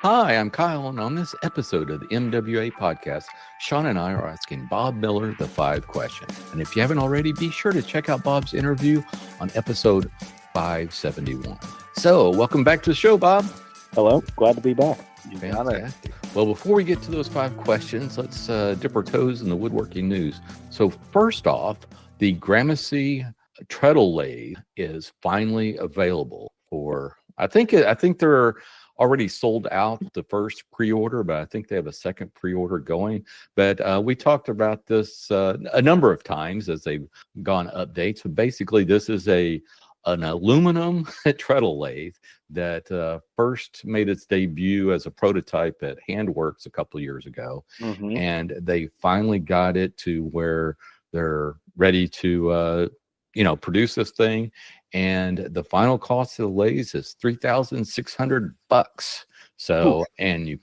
Hi, I'm Kyle, and on this episode of the MWA podcast, Sean and I are asking Bob Miller the 5 questions. And if you haven't already, be sure to check out Bob's interview on episode 571. So, welcome back to the show, Bob. Hello, glad to be back. Fantastic. Well, before we get to those 5 questions, let's dip our toes in the woodworking news. So, first off, the Gramercy treadle lathe is finally available for. I think they're already sold out the first pre-order, but I think they have a second pre-order going. But we talked about this a number of times as they've gone updates. But basically, this is an aluminum treadle lathe that first made its debut as a prototype at Handworks a couple of years ago. Mm-hmm. And they finally got it to where they're ready to produce this thing. And the final cost of the lathe is $3,600. So, and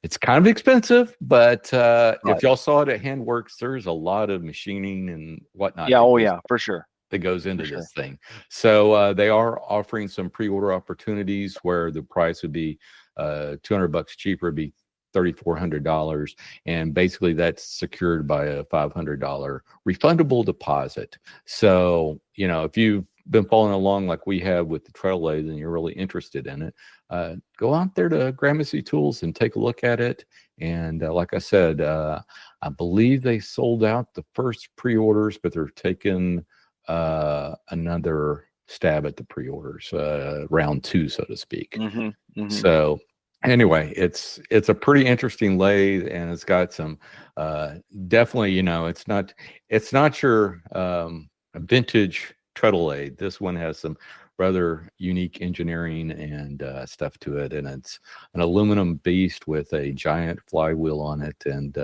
it's kind of expensive, but right. If y'all saw it at Handworks, there's a lot of machining and whatnot. Yeah, for sure. That goes into this thing. So they are offering some pre-order opportunities where the price would be $200 cheaper, it'd be $3,400, and basically that's secured by a $500 refundable deposit. So, if you've been following along like we have with the treadle lathe and you're really interested in it, go out there to Gramercy Tools and take a look at it. And like I said, I believe they sold out the first pre-orders, but they're taking another stab at the pre-orders, round 2, so to speak. Mm-hmm, mm-hmm. So anyway, it's a pretty interesting lathe, and it's got some definitely, it's not your vintage treadle lathe. This one has some rather unique engineering and stuff to it, and it's an aluminum beast with a giant flywheel on it. And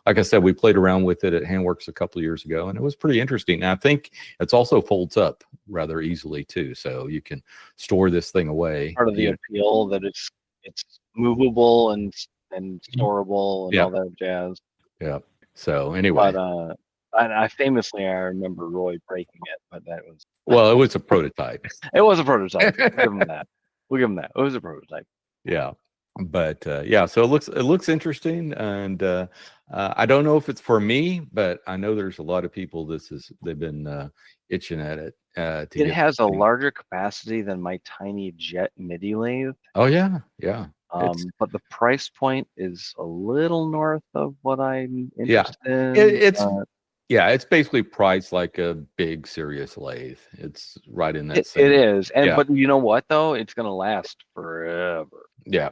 like I said, we played around with it at Handworks a couple of years ago, and it was pretty interesting. And I think it's also folds up rather easily too, so you can store this thing away. Part of the appeal that it's movable and storable and all that jazz. Yeah. So anyway, but I famously, I remember Roy breaking it, but that was. Well, it was a prototype. It was a prototype. We'll give him that. It was a prototype. Yeah. But so it looks interesting, and I don't know if it's for me, but I know there's a lot of people they've been itching at it. It has a larger capacity than my tiny jet MIDI lathe. Oh yeah. But the price point is a little north of what I'm interested in. It's basically priced like a big serious lathe. It's right in that. It is, but you know what though? It's gonna last forever. Yeah.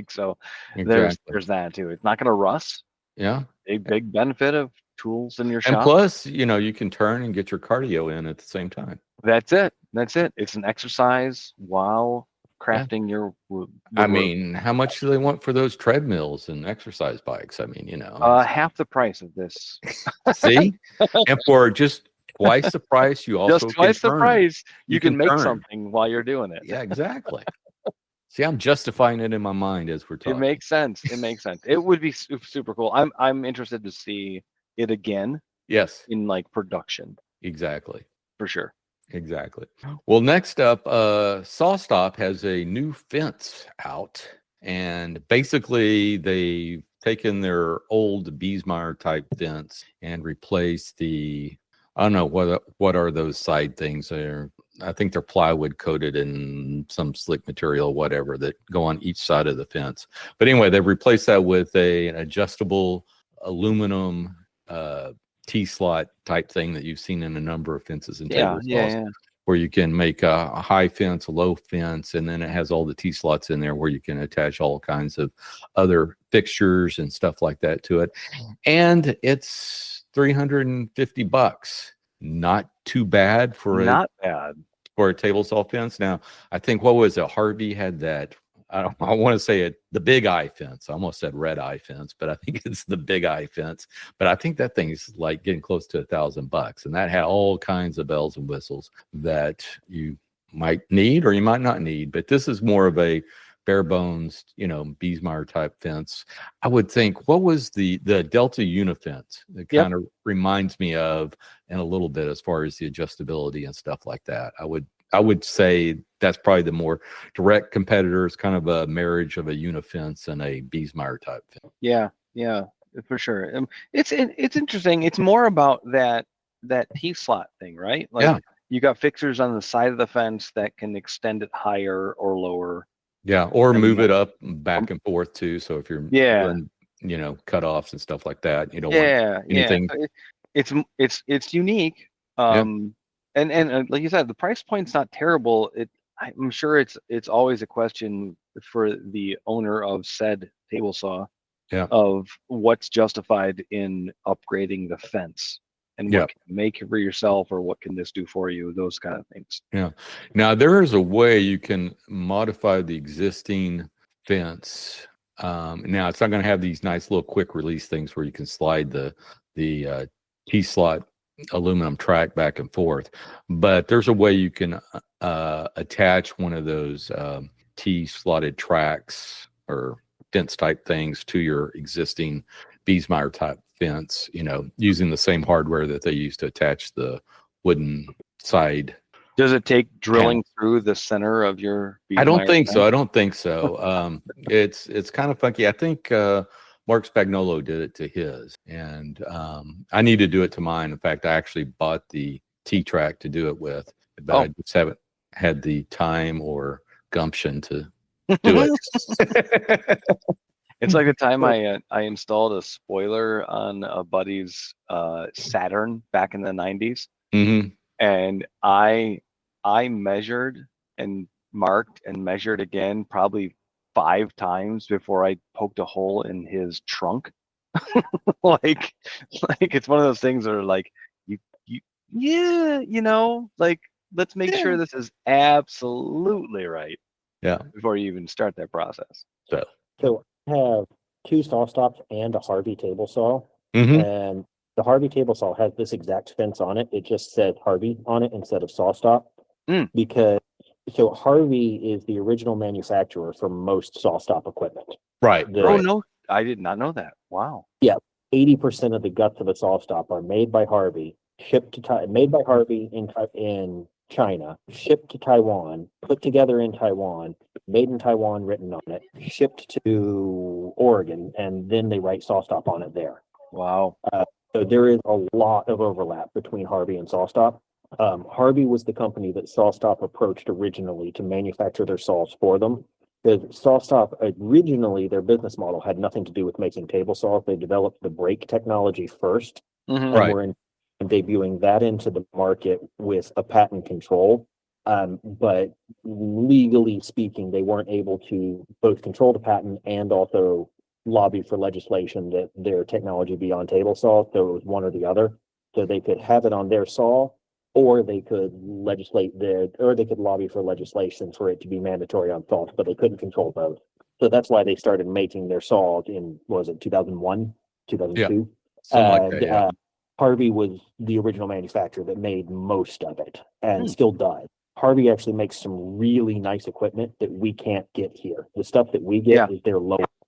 So exactly. There's that too. It's not gonna rust. Yeah. A big benefit of tools in your shop. And plus, you can turn and get your cardio in at the same time. That's it. It's an exercise while crafting your I mean, how much do they want for those treadmills and exercise bikes? I mean, half the price of this. See? And for just twice the price, you also just twice the price, you can make turn something while you're doing it. Yeah, exactly. See, I'm justifying it in my mind as we're talking. It makes sense. It would be super cool. I'm interested to see it again. Yes. In like production. Exactly. For sure. Exactly. Well, next up, SawStop has a new fence out, and basically they've taken their old Biesmeyer type fence and replaced I don't know what are those side things there. I think they're plywood coated in some slick material, whatever, that go on each side of the fence. But anyway, they've replaced that with an adjustable aluminum T-slot type thing that you've seen in a number of fences and table saws, where you can make a high fence, a low fence, and then it has all the T-slots in there where you can attach all kinds of other fixtures and stuff like that to it. And it's $350. Not too bad for a table saw fence. Now, I think Harvey had that. I want to say it, the big eye fence. I almost said red eye fence, but I think it's the big eye fence. But I think that thing's like getting close to $1,000, and that had all kinds of bells and whistles that you might need or you might not need. But this is more of a bare bones, Biesmeyer type fence. I would think, what was the Delta Unifence? It kind of reminds me of in a little bit as far as the adjustability and stuff like that. I would say that's probably the more direct competitor. It's kind of a marriage of a unifence and a Biesmeyer type fence. Yeah, for sure. It's interesting. It's more about that T-slot thing, right? Like Yeah. you got fixers on the side of the fence that can extend it higher or lower. Yeah, or move it up back and forth too. So if you're doing, cutoffs and stuff like that, you don't want anything. So it's unique. And like you said, the price point's not terrible. I'm sure it's always a question for the owner of said table saw of what's justified in upgrading the fence and what can you make for yourself, or what can this do for you, those kind of things. Yeah. Now there is a way you can modify the existing fence. Now it's not going to have these nice little quick release things where you can slide the T-slot aluminum track back and forth, but there's a way you can attach one of those T-slotted tracks or fence type things to your existing Biesmeyer type fence, using the same hardware that they use to attach the wooden side. Does it take drilling through the center of your Biesmeyer? I don't think so. It's kind of funky. I think Mark Spagnolo did it to his, and I need to do it to mine. In fact, I actually bought the T-track to do it with, but I just haven't had the time or gumption to do it. It's like the time I installed a spoiler on a buddy's Saturn back in the 90s. Mm-hmm. And I measured and marked and measured again probably 5 times before I poked a hole in his trunk. like it's one of those things where like let's make sure this is absolutely right. Yeah. Before you even start that process. So I have 2 saw stops and a Harvey table saw. Mm-hmm. And the Harvey table saw has this exact fence on it. It just said Harvey on it instead of saw stop. Because Harvey is the original manufacturer for most saw stop equipment. Right. Oh no, I did not know that. Wow. Yeah, 80% of the guts of a saw stop are made by Harvey, made by Harvey in China, shipped to Taiwan, put together in Taiwan, made in Taiwan, written on it, shipped to Oregon, and then they write saw stop on it there. Wow. So there is a lot of overlap between Harvey and SawStop. Harvey was the company that SawStop approached originally to manufacture their saws for them. Because SawStop originally, their business model had nothing to do with making table saws. They developed the brake technology first, and were debuting that into the market with a patent control. But legally speaking, they weren't able to both control the patent and also lobby for legislation that their technology be on table saw. So it was one or the other. So they could have it on their saw, or they could lobby for legislation for it to be mandatory on saws, but they couldn't control both. So that's why they started making their saws in, 2001, 2002? Something like that, Harvey was the original manufacturer that made most of it and still does. Harvey actually makes some really nice equipment that we can't get here. The stuff that we get is their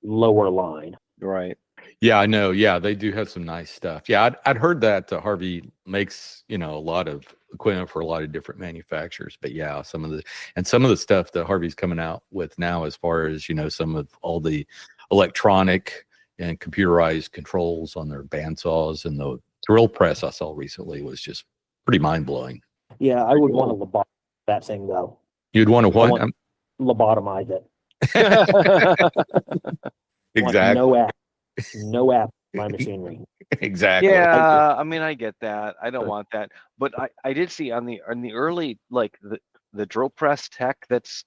lower line. Right. Yeah, I know. Yeah, they do have some nice stuff. Yeah, I'd heard that Harvey makes, a lot of equipment for a lot of different manufacturers. But yeah, some of the stuff that Harvey's coming out with now, as far as, some of all the electronic and computerized controls on their bandsaws, and the drill press I saw recently was just pretty mind-blowing. Yeah, I would want to lobotomize that thing, though. You'd want to what? Lobotomize it. Exactly. No app, my machinery. Exactly. Yeah, I mean, I get that. I don't want that, but I did see on the early, like the drill press tech that's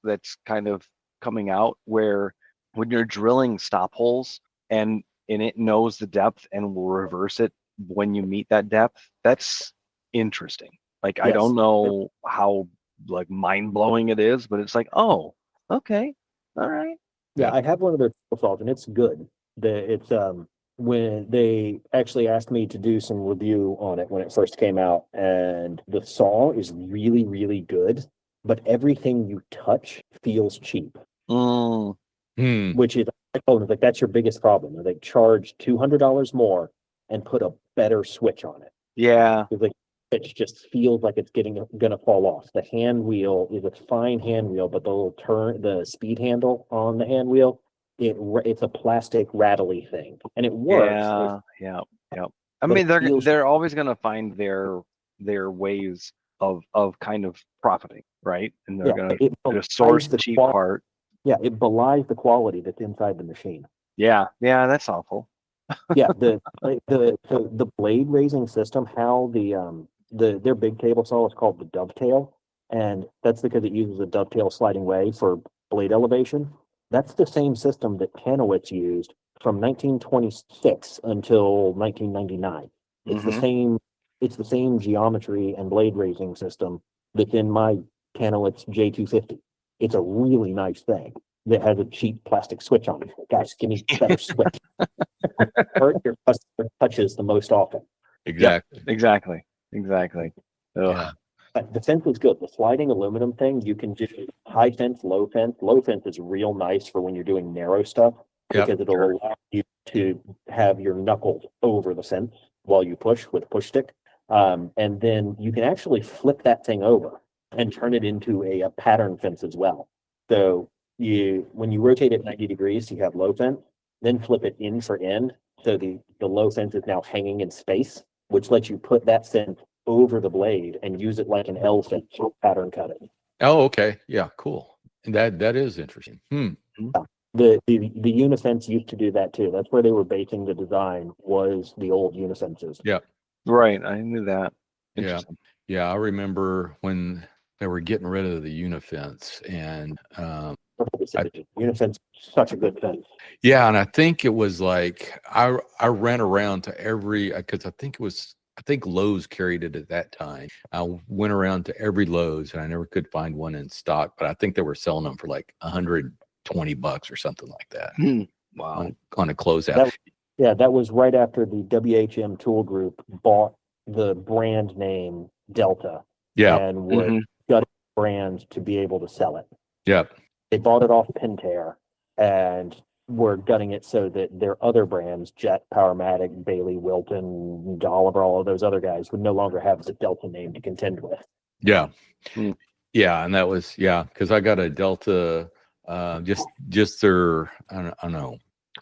kind of coming out, where when you're drilling stop holes and it knows the depth and will reverse it when you meet that depth. That's interesting. Like, I don't know how like mind-blowing it is, but it's like, oh, okay, all right. Yeah, I have one of their saws and it's good. When they actually asked me to do some review on it when it first came out, and the saw is really, really good, but everything you touch feels cheap. Which is, I told them, like, that's your biggest problem. They charge $200 more and put a better switch on it. Yeah. Like, it just feels like it's gonna fall off. The hand wheel is a fine hand wheel, but the speed handle on the hand wheel, it's a plastic rattly thing, and it works. Yeah. I But mean, it feels- they're always going to find their ways of kind of profiting, right? And they're Yeah, going it to source belies the cheap qual- part. Yeah, it belies the quality that's inside the machine. Yeah, that's awful. Yeah, the blade raising system, how their big table saw is called the dovetail, and that's because it uses a dovetail sliding way for blade elevation. That's the same system that Kanowitz used from 1926 until 1999. It's the Mhm. same. It's the same geometry and blade raising system that's in my Kanowitz J250. It's a really nice thing that has a cheap plastic switch on it. Guys, give me a better switch. Hurt your customer touches the most often. Exactly. Exactly. Ugh. Yeah. But the fence is good. The sliding aluminum thing, you can do high fence, low fence. Low fence is real nice for when you're doing narrow stuff Yep, because it'll allow you to have your knuckles over the fence while you push with a push stick. And then you can actually flip that thing over and turn it into a pattern fence as well. So when you rotate it 90 degrees, you have low fence, then flip it in for end. So the low fence is now hanging in space, which lets you put that fence over the blade and use it like an L fence for pattern cutting. Oh, okay. Yeah, cool. And that is interesting. The unifence used to do that too. That's where they were basing the design, was the old unifences. Yeah. Right. I knew that. Yeah. Interesting. Yeah, I remember when they were getting rid of the unifence, and Unifence is such a good fence. yeah, and I think it was like I ran around to every, because I think Lowe's carried it at that time. I went around to every Lowe's and I never could find one in stock, but I think they were selling them for like $120 or something like that Wow. on a closeout. That was right after the WHM Tool Group bought the brand name Delta. Yeah. And would gut brand to be able to sell it. Yeah. They bought it off Pentair and were gutting it so that their other brands, Jet, Powermatic, Bailey, Wilton, Oliver, all of those other guys would no longer have the Delta name to contend with. Yeah. Yeah. And that was, because I got a Delta, just their, I don't know,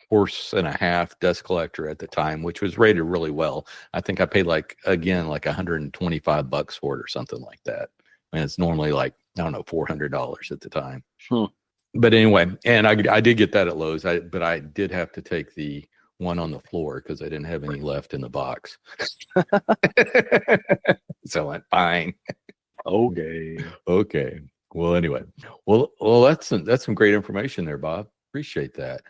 horse and a half dust collector at the time, which was rated really well. I think I paid like $125 for it or something like that. And it's normally like, I don't know, $400 at the time. But anyway, and I did get that at Lowe's, but I did have to take the one on the floor because I didn't have any left in the box. So I went, fine. Okay. Well, anyway, well, that's some great information there, Bob. Appreciate that.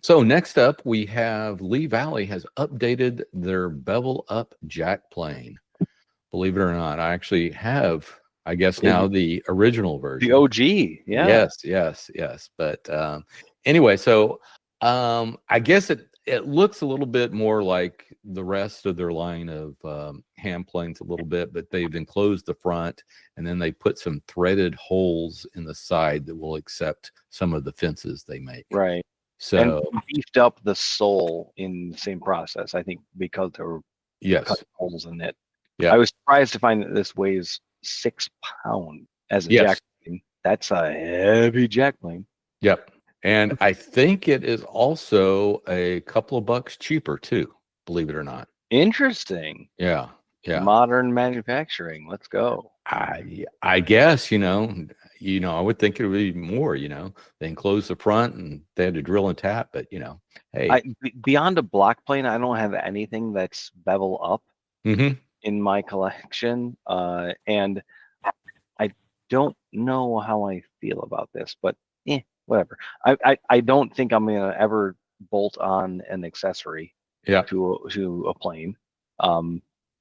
So next up, we have Lee Valley has updated their bevel-up jack plane. Believe it or not, I actually have, I guess now, the original version. The OG, yeah. Yes. But anyway, so I guess it looks a little bit more like the rest of their line of hand planes a little bit, but they've enclosed the front and then they put some threaded holes in the side that will accept some of the fences they make. Right. So and beefed up the sole in the same process, I think, because there were cut holes in it. Yeah. I was surprised to find that this weighs 6 pounds as a jack plane. That's a heavy jack plane. Yep. And I think it is also a couple of bucks cheaper too, believe it or not. Interesting. Yeah. Modern manufacturing. Let's go. I guess, I would think it would be more, they enclosed the front and they had to drill and tap, but hey. Beyond a block plane, I don't have anything that's bevel up in my collection. And I don't know how I feel about this, but whatever. I don't think I'm gonna ever bolt on an accessory to a plane.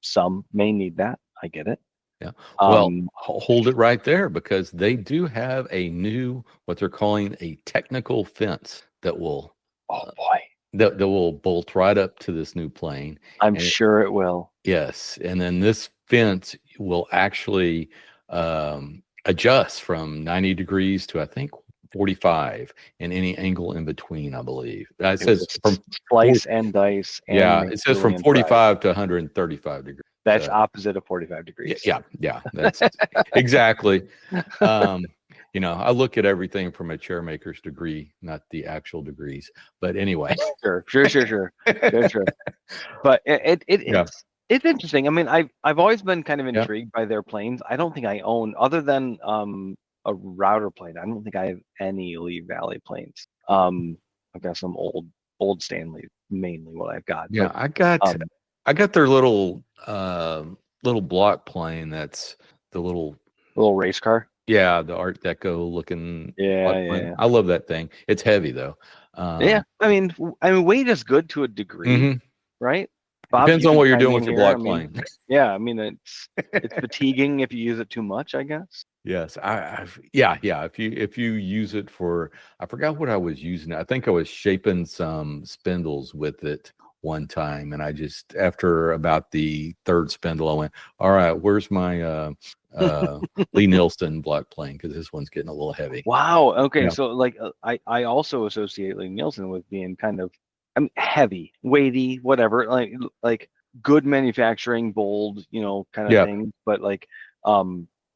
Some may need that. I get it. Yeah. Well, hold it right there, because they do have a new, what they're calling a technical fence that will, that will bolt right up to this new plane. I'm sure it will. Yes. And then this fence will actually adjust from 90 degrees to, I think, 45 and any angle in between, I believe. It says from slice and dice. And it says from 45 to 135 degrees. That's So, opposite of 45 degrees. yeah, that's exactly. I look at everything from a chair maker's degree, not the actual degrees. But anyway. Sure. But Yeah. it's interesting. I mean, I've always been kind of Yeah. intrigued by their planes. I don't think I own, other than a router plane, I don't think I have any Lee Valley planes. I've got some old Stanley, mainly what I've got. Yeah, But, I got their little block plane. That's the little race car. the Art Deco looking block plane. Yeah. I love that thing. It's heavy though. Yeah, I mean, weight is good to a degree, Mhm. right? Bob, Depends you on can what you're chime doing in with your here. I block mean, plane. yeah, I mean it's fatiguing if you use it too much, I guess. Yes, yeah. If you use it for, I forgot what I was using. I think I was shaping some spindles with it one time, and I just, after about the third spindle, I went, all right, where's my Lee Nielsen block plane, because this one's getting a little heavy. Wow. Okay, Yeah. so like I also associate Lee Nielsen with being kind of, I mean, heavy, weighty, whatever, like good manufacturing, bold, kind of Yeah. thing. But like,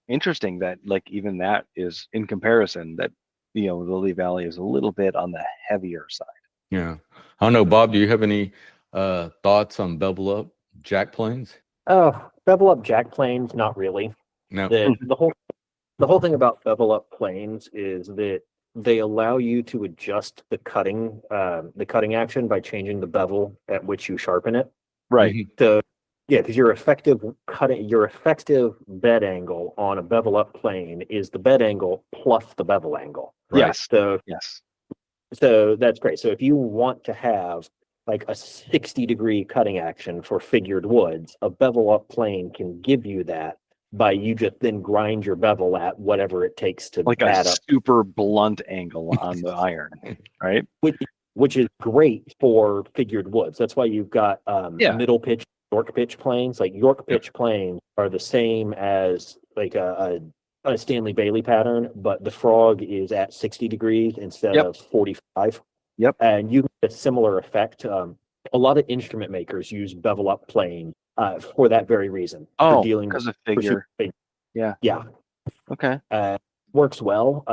interesting that like even that is in comparison that the Lee Valley is a little bit on the heavier side. Yeah. I don't know, Bob, do you have any thoughts on bevel-up jack planes? Oh, bevel up jack planes, not really. No. The whole thing about bevel up planes is that they allow you to adjust the cutting action by changing the bevel at which you sharpen it. Right. Mhm. So yeah, because your effective bed angle on a bevel up plane is the bed angle plus the bevel angle. Right. Yes. So Yes. that's great. So if you want to have like a 60-degree cutting action for figured woods, a bevel up plane can give you that by you just then grind your bevel at whatever it takes to Like a add up, super blunt angle on the iron, right? which is great for figured woods. That's why you've got Yeah. middle pitch, York pitch planes. Like York pitch planes are the same as like a Stanley Bailey pattern, but the frog is at 60 degrees instead of 45. Yep. And you get a similar effect. A lot of instrument makers use bevel up plane for that very reason. Oh, for dealing because with of figure. Yeah. Yeah. Okay. Works well.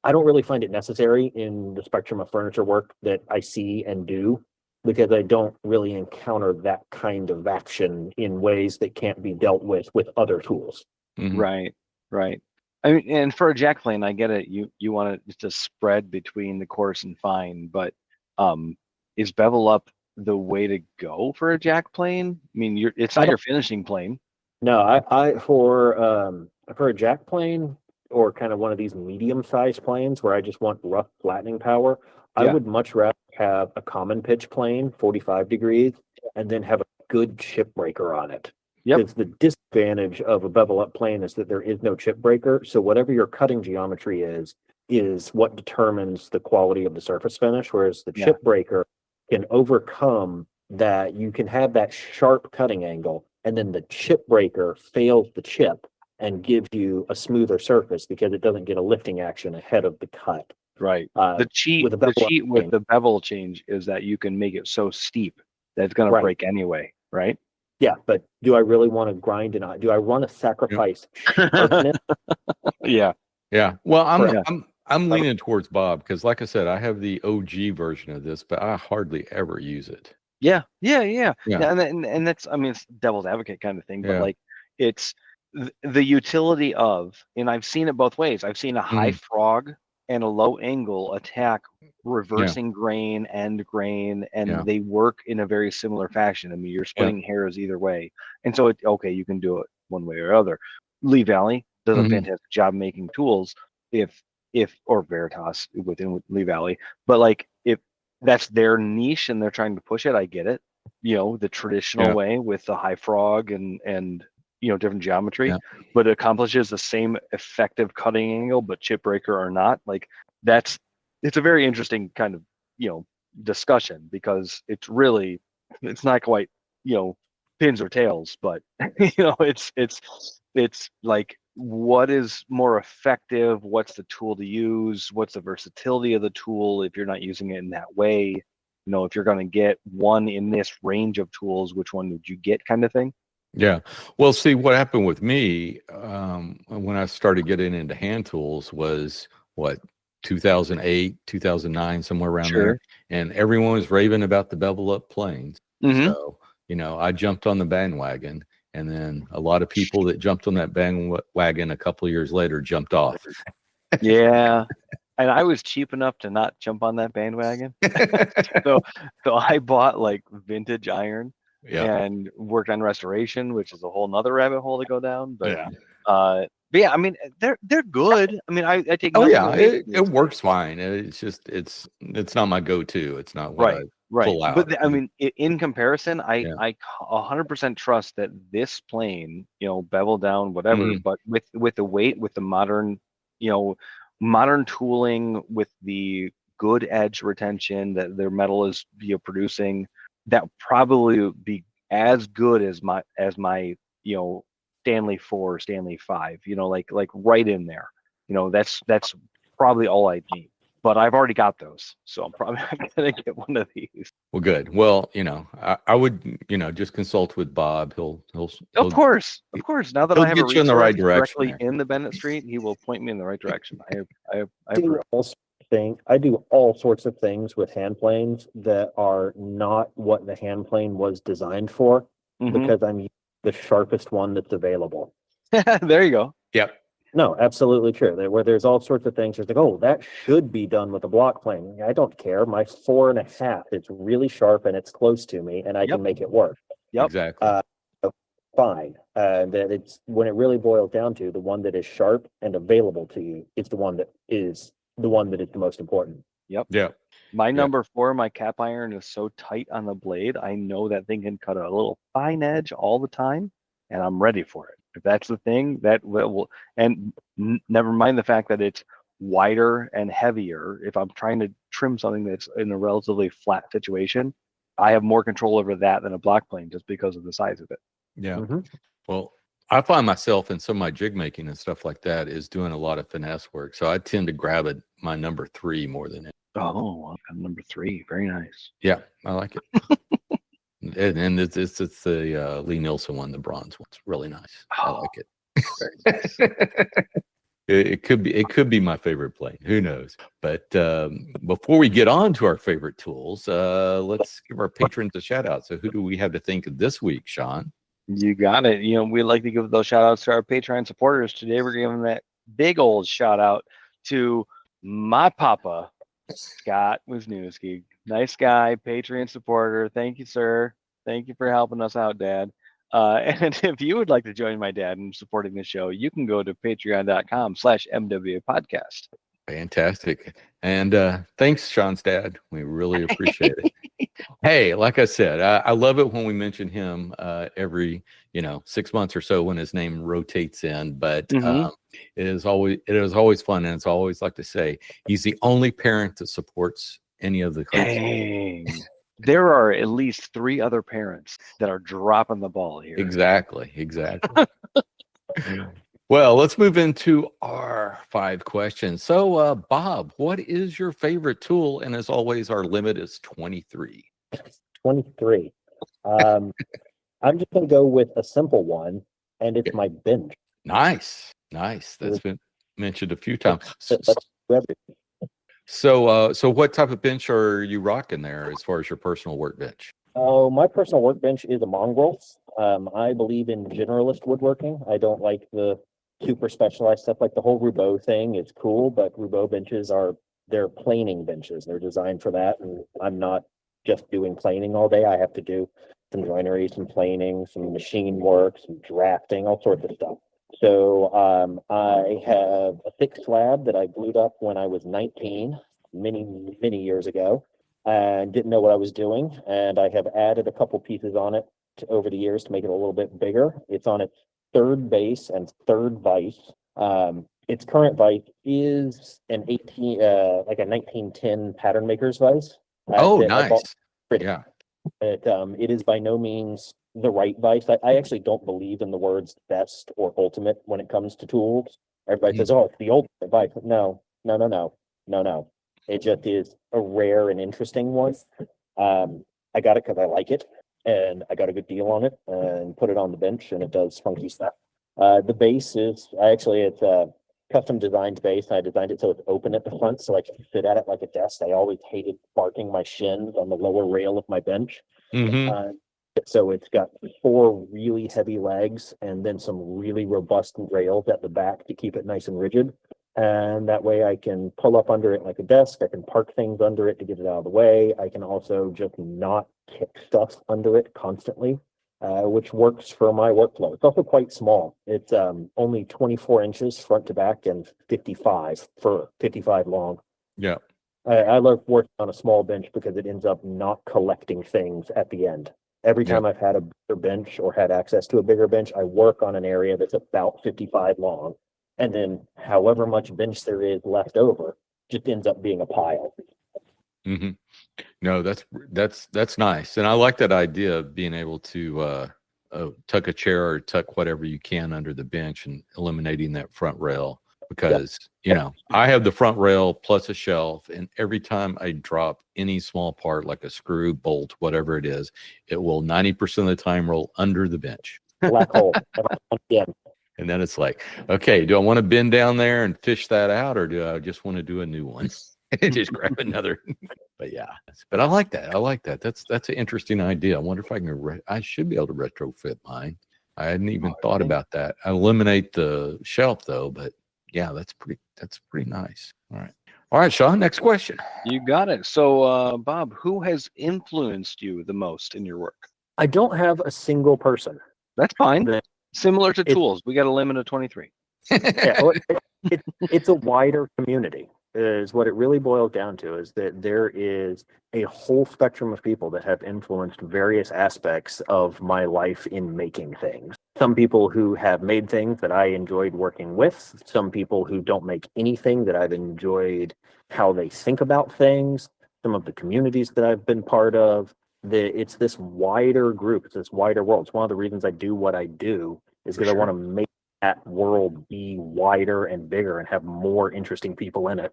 I don't really find it necessary in the spectrum of furniture work that I see and do, because I don't really encounter that kind of action in ways that can't be dealt with other tools. Mhm. Right. I mean, and for a jack plane, I get it. You want it to spread between the coarse and fine, but is bevel up the way to go for a jack plane? I mean, it's not your finishing plane. No, I for a jack plane or kind of one of these medium-sized planes where I just want rough flattening power, I Yeah. would much rather have a common pitch plane, 45 degrees, and then have a good chip breaker on it. Yep. Because the disadvantage of a bevel up plane is that there is no chip breaker. So whatever your cutting geometry is what determines the quality of the surface finish. Whereas the chip breaker can overcome that. You can have that sharp cutting angle, and then the chip breaker fails the chip and gives you a smoother surface because it doesn't get a lifting action ahead of the cut. Right. The cheat with the bevel change is that you can make it so steep that it's going to break anyway, right? Yeah, but do I really want to grind and do I want to sacrifice sharpness? Yeah. Well, I'm leaning towards Bob because, like I said, I have the OG version of this, but I hardly ever use it. Yeah. And that's, I mean, it's devil's advocate kind of thing, but like it's the utility of, and I've seen it both ways. I've seen a high frog and a low angle attack reversing grain, end grain, and they work in a very similar fashion. I mean, you're splitting hairs either way. And so you can do it one way or other. Lee Valley does a fantastic job making tools or Veritas within Lee Valley, but like if that's their niche and they're trying to push it, I get it. The traditional way with the high frog and different geometry, but it accomplishes the same effective cutting angle, but chip breaker or not. Like it's a very interesting kind of discussion, because it's not quite pins or tails, but it's like, what is more effective? What's the tool to use? What's the versatility of the tool if you're not using it in that way? If you're going to get one in this range of tools, which one would you get, kind of thing? Yeah. Well, see, what happened with me when I started getting into hand tools was what 2008, 2009, somewhere around there, Sure. and everyone was raving about the bevel-up planes. Mm-hmm. So, I jumped on the bandwagon, and then a lot of people that jumped on that bandwagon a couple of years later jumped off. Yeah. And I was cheap enough to not jump on that bandwagon. So I bought like vintage iron Yeah. and worked on restoration, which is a whole nother rabbit hole to go down. Yeah. But yeah, I mean they're good. I mean I take Oh nothing yeah, away from it these works things. fine. It's just it's not my go-to. It's not what I Right. pull out. But I mean in comparison, Yeah. I 100% trust that this plane, bevel down, whatever, Mhm. but with the weight, with the you know, modern tooling, with the good edge retention that their metal is producing, that probably would be as good as my Stanley 4, Stanley 5, like right in there. That's probably all I need. But I've already got those, so I'm probably not gonna get one of these. Well, good. Well, I would, just consult with Bob. Of He'll course. Now that he'll I have a get you in the right resource direction directly there. in the Bennett Street, he will point me in the right direction. I do approve. all sorts of I do all sorts of things with hand planes that are not what the hand plane was designed for, Mhm. because I'm using the sharpest one that's available. There you go. Yep. No, absolutely true. Where there's all sorts of things. It's like, oh, that should be done with a block plane. I don't care. My 4.5, it's really sharp and it's close to me, and I Yep. can make it work. Yep. Exactly. So fine. That it's when it really boils down to the one that is sharp and available to you, it's the one that is the most important. Yep. Yeah. My number 4, my cap iron is so tight on the blade, I know that thing can cut a little fine edge all the time, and I'm ready for it. If that's the thing, that will, and never mind the fact that it's wider and heavier. If I'm trying to trim something that's in a relatively flat situation, I have more control over that than a block plane just because of the size of it. Yeah. Mhm. Well, I find myself in some of my jig making and stuff like that is doing a lot of finesse work. So I tend to grab my number 3 more than it. Oh, well, number 3, very nice. Yeah, I like it. and it's the Lee Nielsen one, the bronze one. It's really nice. I like it. Very nice. It could be my favorite plane. Who knows? But before we get on to our favorite tools, let's give our patrons a shout out. So who do we have to thank this week, Sean? You got it. We like to give those shout outs to our Patreon supporters. Today we're giving that big old shout out to my papa, Scott Wisniewski. Nice guy, Patreon supporter. Thank you, sir. Thank you for helping us out, Dad. And if you would like to join my dad in supporting the show, you can go to patreon.com/MWA podcast. Fantastic. And thanks, Sean's dad. We really appreciate it. Hey, like I said, I love it when we mention him every 6 months or so when his name rotates in. But Mhm. it is always fun, and it's always like to say he's the only parent that supports any of the coaches. Dang. There are at least 3 other parents that are dropping the ball here. Exactly. Well, let's move into our 5 questions. So, Bob, what is your favorite tool? And as always, our limit is 23. 23. I'm just going to go with a simple one, and it's my bench. Nice. That's been mentioned a few times. That's everything. So what type of bench are you rocking there as far as your personal workbench? Oh, my personal workbench is a mongrel. I believe in generalist woodworking. I don't like the super specialized stuff, like the whole Roubeau thing. It's cool, but Roubeau benches they're planing benches. They're designed for that, and I'm not just doing planing all day. I have to do some joinery, some planing, some machine work, some drafting, all sorts of stuff. So I have a thick slab that I glued up when I was 19, many years ago, and didn't know what I was doing. And I have added a couple pieces on it over the years to make it a little bit bigger. It's on its 3rd base and 3rd vise. Its current vise is a 1910 pattern maker's vise. Oh, that I bought. nice. Yeah. It is by no means the right vice. I actually don't believe in the words best or ultimate when it comes to tools. Everybody says, "Oh, it's the ultimate vice." No. It just is a rare and interesting one. I got it because I like it. and I got a good deal on it and put it on the bench, and it does funky stuff. The base is it's a custom designed base. I designed it so it's open at the front, so I can sit at it like a desk. I always hated barking my shins on the lower rail of my bench. Mm-hmm. So it's got 4 really heavy legs and then some really robust rails at the back to keep it nice and rigid. And that way I can pull up under it like a desk. I can park things under it to get it out of the way. I can also just not kick stuff under it constantly, which works for my workflow. It's also quite small. It's only 24 inches front to back and 55 long. Yeah. I love working on a small bench because it ends up not collecting things at the end. Every time I've had a bigger bench or had access to a bigger bench, I work on an area that's about 55 long. And then however much bench there is left over just ends up being a pile. Mm-hmm. No, that's nice. And I like that idea of being able to tuck a chair or tuck whatever you can under the bench and eliminating that front rail. Because, you know, I have the front rail plus a shelf, and every time I drop any small part, like a screw, bolt, whatever it is, it will 90% of the time roll under the bench. Black hole. Yeah. And then it's like, okay, do I want to bend down there and fish that out, or do I just want to do a new one and just grab another? But yeah, but I like that. I like that. That's an interesting idea. I wonder if I can, I should be able to retrofit mine. I hadn't even thought about that. I eliminate the shelf though, but yeah, that's pretty nice. All right, Sean, next question. You got it. So, Bob, who has influenced you the most in your work? I don't have a single person. That's fine. The- Similar to tools, we got a limit of 23. Yeah, well, it's a wider community is what it really boils down to, is that there is a whole spectrum of people that have influenced various aspects of my life in making things. Some people who have made things that I enjoyed working with, some people who don't make anything that I've enjoyed how they think about things, some of the communities that I've been part of. It's this wider group, it's this wider world. It's one of the reasons I do what I do, is because I want to make that world be wider and bigger and have more interesting people in it,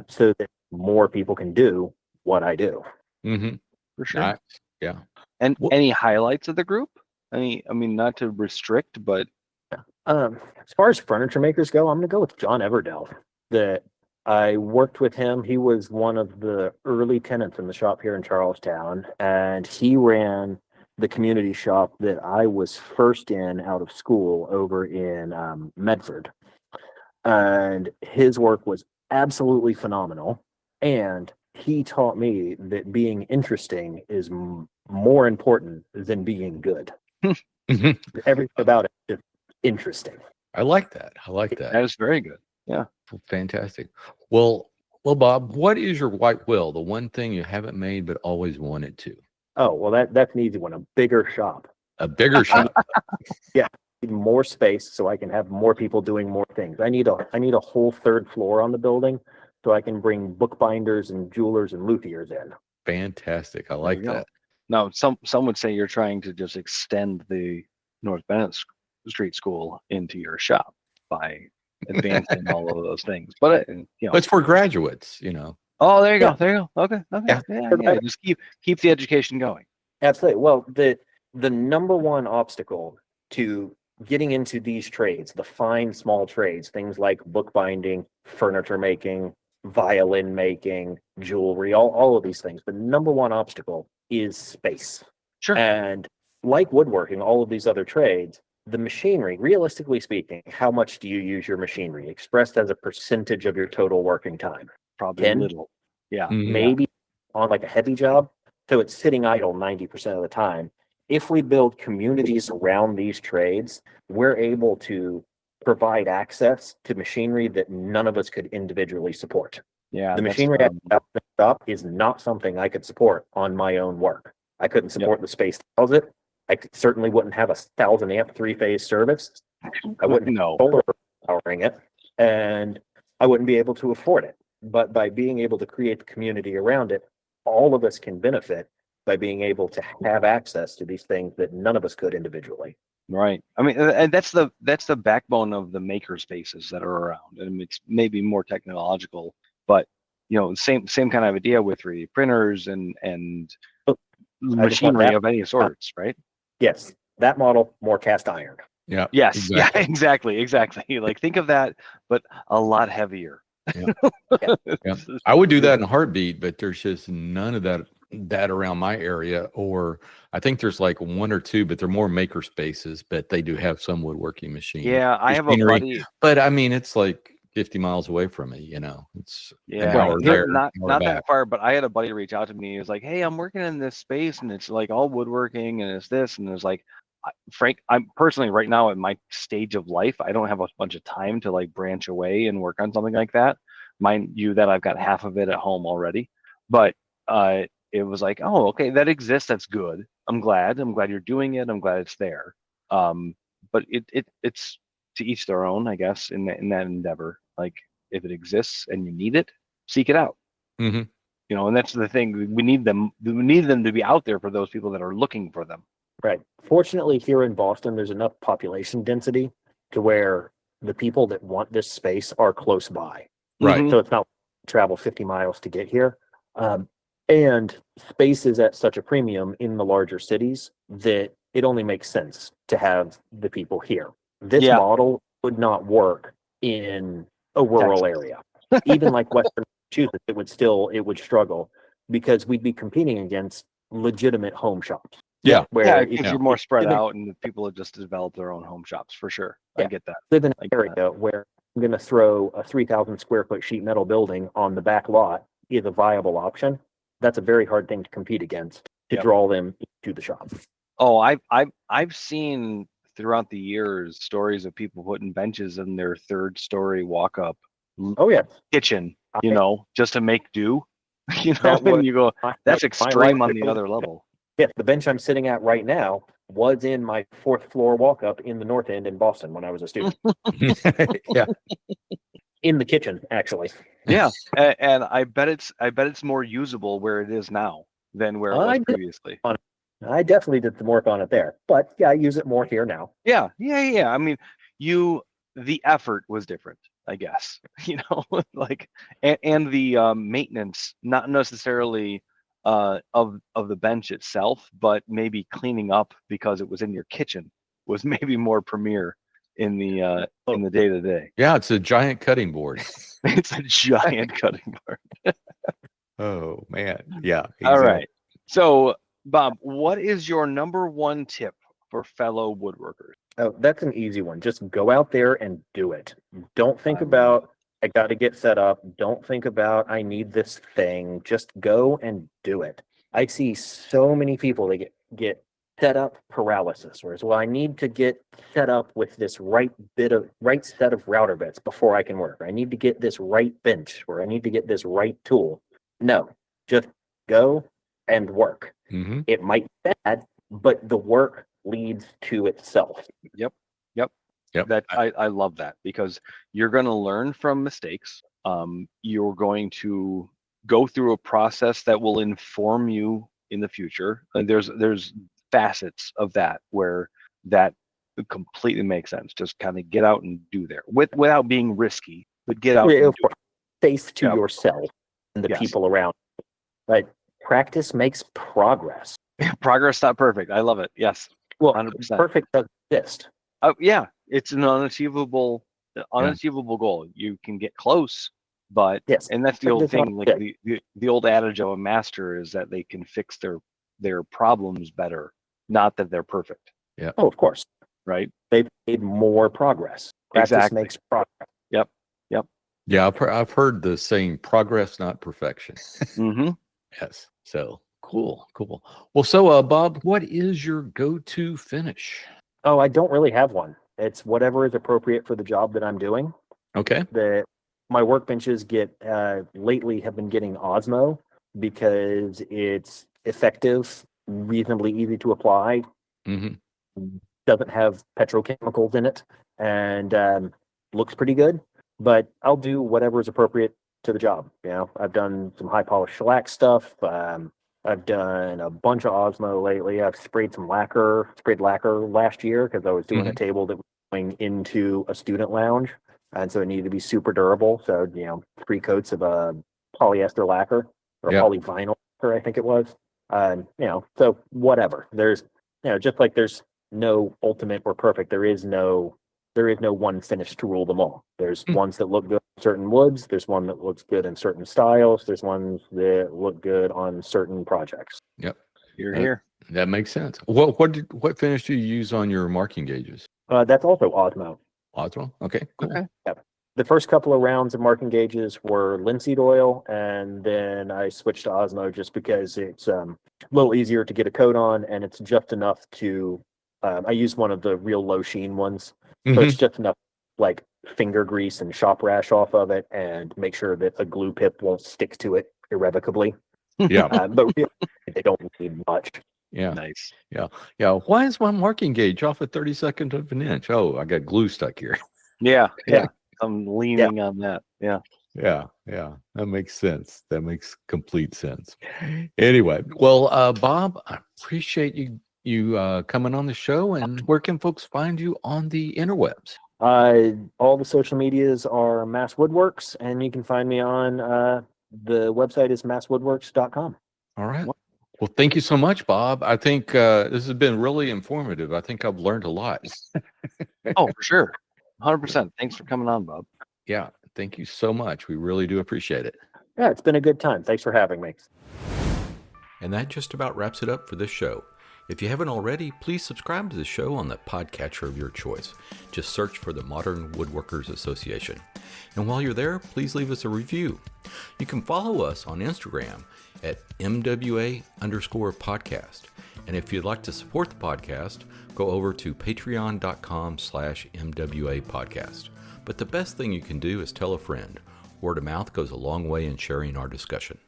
so that more people can do what I do. Mm-hmm. For sure. Nice. Yeah. And any highlights of the group? I mean, not to restrict, but As far as furniture makers go, I'm going to go with John Everdell. That I worked with him. He was one of the early tenants in the shop here in Charlestown, and he ran the community shop that I was first in out of school over in Medford. And his work was absolutely phenomenal. And he taught me that being interesting is more important than being good. Everything about it is interesting. I like that. I like that. that is very good. Yeah. Fantastic. Well, Bob, what is your white will? The one thing you haven't made but always wanted to? Oh, well, that's an easy one. A bigger shop. A bigger shop. Yeah. More space so I can have more people doing more things. I need a whole 3rd floor on the building so I can bring bookbinders and jewelers and luthiers in. Fantastic. I like that. Now, some would say you're trying to just extend the North Bennett Street School into your shop by advancing all of those things. But It's for graduates, Oh, there you Yeah. go. There you go. Okay. Yeah. Yeah. Just keep the education going. Absolutely. Well, the number one obstacle to getting into these trades, the fine small trades, things like bookbinding, furniture making, violin making, jewelry, all of these things, the number one obstacle is space. Sure. And like woodworking, all of these other trades, the machinery, realistically speaking, how much do you use your machinery expressed as a percentage of your total working time? Probably 10? little. Yeah. Maybe on like a heavy job. So it's sitting idle 90% of the time. If we build communities around these trades, we're able to provide access to machinery that none of us could individually support. Yeah. The machinery at the shop is not something I could support on my own work. I couldn't support the space that housed it. I certainly wouldn't have a 1,000 amp 3-phase service. I wouldn't have solar powering it, and I wouldn't be able to afford it. But by being able to create the community around it, all of us can benefit by being able to have access to these things that none of us could individually. Right. I mean, and that's the backbone of the maker spaces that are around. And it's maybe more technological, but same kind of idea with 3D printers and machinery that. of any sorts, right? Yes, that model, more cast iron. Yeah. Yes, exactly. yeah, exactly. Like think of that, but a lot heavier. Yeah. I would do that in a heartbeat, but there's just none of that around my area. Or I think there's like one or two, but they're more maker spaces, but they do have some woodworking Yeah, I have a machinery. buddy. But I mean, it's like 50 miles away from me, it's an hour there, not hour that back. far, but I had a buddy reach out to me. He was like, "Hey, I'm working in this space, and it's like all woodworking, and it's this, and it's like." Frank, I'm personally right now at my stage of life, I don't have a bunch of time to like branch away and work on something like that. Mind you, that I've got half of it at home already, but it was like, oh, okay, that exists. That's good. I'm glad you're doing it. I'm glad it's there. But it's to each their own, I guess, in that endeavor. Like if it exists and you need it, seek it out. Mm-hmm. You know, and that's the thing. We need them to be out there for those people that are looking for them. Right. Fortunately, here in Boston, there's enough population density to where the people that want this space are close by. Right. So it's not travel 50 miles to get here. And space is at such a premium in the larger cities that it only makes sense to have the people here. This model would not work in a rural area. Even like Western Massachusetts, it would struggle because we'd be competing against legitimate home shops. Yeah. Where because you're more spread out and people have just developed their own home shops for sure. I get that. Live in an area where I'm going to throw a 3,000 square foot sheet metal building on the back lot is a viable option. That's a very hard thing to compete against to draw them to the shop. Oh, I've seen throughout the years stories of people putting benches in their third story walk up. Kitchen, just to make do. And you go, that's extreme on the other level. Yes, the bench I'm sitting at right now was in my 4th floor walk up in the North End in Boston when I was a student. Yeah. In the kitchen, actually. Yeah. And I bet it's more usable where it is now than where it was previously. I definitely did some work on it there, but yeah, I use it more here now. Yeah. I mean, the effort was different, I guess, like, and the maintenance, not necessarily of the bench itself, but maybe cleaning up because it was in your kitchen was maybe more premier in the day to day. Yeah, it's a giant cutting board. It's a giant cutting board. Oh man, yeah. Exactly. All right. So, Bob, what is your number one tip for fellow woodworkers? Oh, that's an easy one. Just go out there and do it. Don't think about I got to get set up. Don't think about I need this thing. Just go and do it. I see so many people that get set up paralysis, whereas I need to get set up with this right set of router bits before I can work. I need to get this right bench, or I need to get this right tool. No, just go and work. Mm-hmm. It might be bad, but the work leads to itself. Yep. That I love that, because you're going to learn from mistakes. You're going to go through a process that will inform you in the future. And there's facets of that where that completely makes sense. Just kind of get out and do there without being risky, but get out. And do it. Safe to yourself and the people around. But practice makes progress. Progress not perfect. I love it. Yes. Well, 100%. Perfect doesn't exist. Yeah, it's an unachievable goal. You can get close, but and that's the old thing. Like the old adage of a master is that they can fix their problems better, not that they're perfect. Yeah. Oh, of course. Right. They've made more progress. Practice makes progress. Yep. Yeah, I've heard the saying, progress, not perfection. Mm-hmm. Yes. So cool. Well, so Bob, what is your go-to finish? Oh, I don't really have one. It's whatever is appropriate for the job that I'm doing. Okay. My workbenches lately have been getting Osmo because it's effective, reasonably easy to apply, doesn't have petrochemicals in it, and looks pretty good. But I'll do whatever is appropriate to the job. I've done some high polished shellac stuff. I've done a bunch of Osmo lately. I've sprayed lacquer last year because I was doing a table that was going into a student lounge, and so it needed to be super durable. So 3 coats of a polyester lacquer or polyvinyl lacquer, I think it was. So whatever. There's, just like there's no ultimate or perfect, there is no one finish to rule them all. There's ones that look good in certain woods. There's one that looks good in certain styles. There's ones that look good on certain projects. Yep. You're here. That makes sense. What finish do you use on your marking gauges? That's also Osmo. Osmo? Okay, cool. Okay. The first couple of rounds of marking gauges were linseed oil, and then I switched to Osmo just because it's a little easier to get a coat on, and it's just enough to. I use one of the real low sheen ones, so it's just enough like finger grease and shop rash off of it, and make sure that a glue pip won't stick to it irrevocably. Yeah. But really, they don't need much. Yeah. Nice. Yeah. Why is my marking gauge off at 32nd of an inch? Oh, I got glue stuck here. Yeah. Yeah. I'm leaning on that. Yeah. Yeah. That makes sense. That makes complete sense. Anyway, well, Bob, I appreciate you coming on the show. And where can folks find you on the interwebs? All the social medias are Mass Woodworks, and you can find me on the website is masswoodworks.com. All right. Well, thank you so much, Bob. I think this has been really informative. I think I've learned a lot. Oh, for sure. 100%. Thanks for coming on, Bob. Yeah. Thank you so much. We really do appreciate it. Yeah, it's been a good time. Thanks for having me. And that just about wraps it up for this show. If you haven't already, please subscribe to the show on the podcatcher of your choice. Just search for the Modern Woodworkers Association. And while you're there, please leave us a review. You can follow us on Instagram at MWA_podcast. And if you'd like to support the podcast, go over to patreon.com/MWA podcast. But the best thing you can do is tell a friend. Word of mouth goes a long way in sharing our discussion.